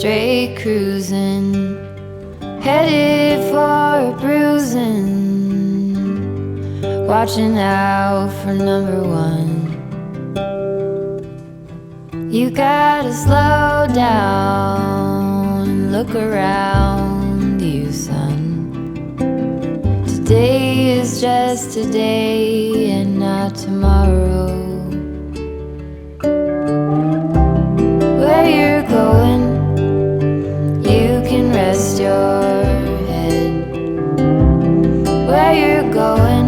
straight cruising, headed for a bruising, watching out for number one. You gotta slow down and look around you, son. Today is just today and not tomorrow. Where you're going, you can rest your head. Where you're going,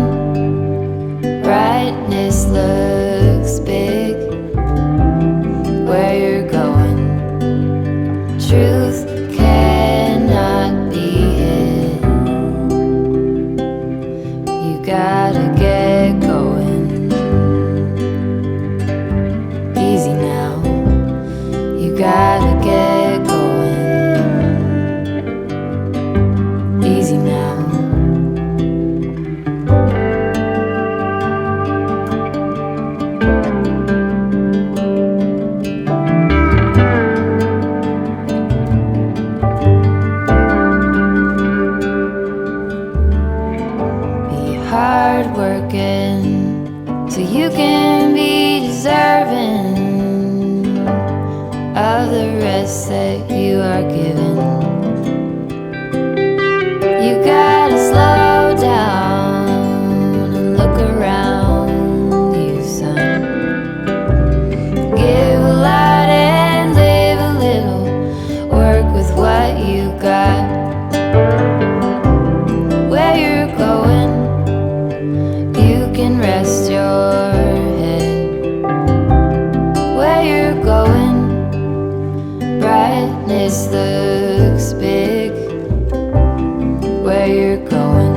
brightness looks big. Where you're going, truth cannot be hid. You gotta get going. Easy now. You gotta get going. Easy now. Hard working so you can be deserving of the rest that you are given. You gotta slow down and look around you, son. Give a lot and live a little. Work with what you got. Where you're going, you can rest your head. Where you're going, brightness looks big. Where you're going,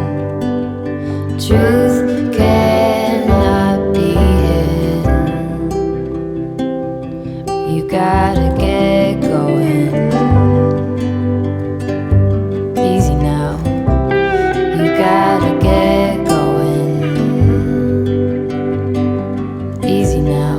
truth cannot be hid. You gotta get going. Easy now. You gotta get going. Easy now.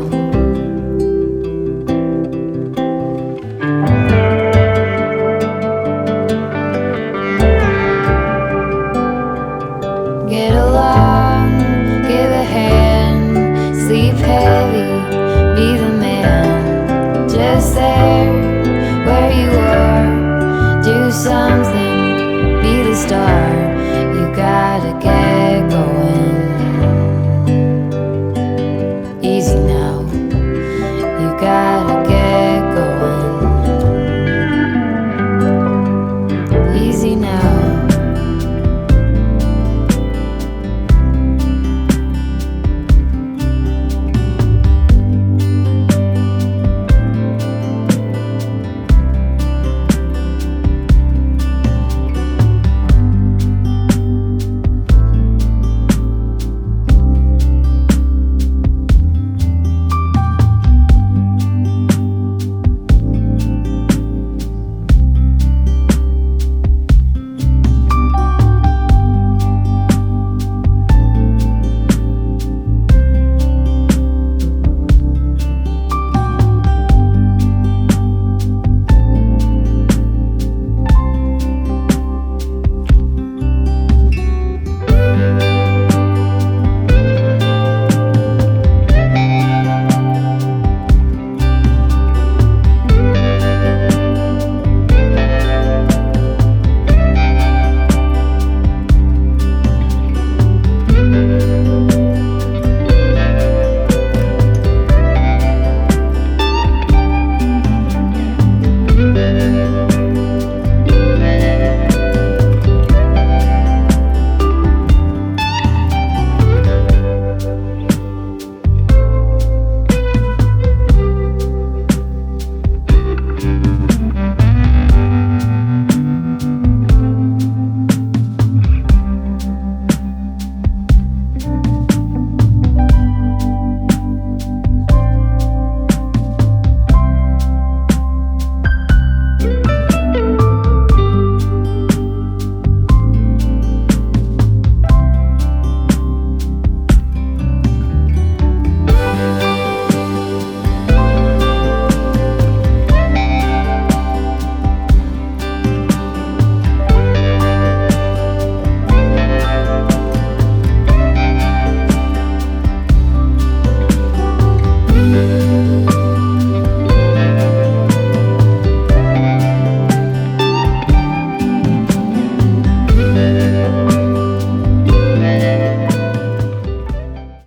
Get along, give a hand, sleep heavy, be the man. Just there, where you are, do something, be the star. You gotta get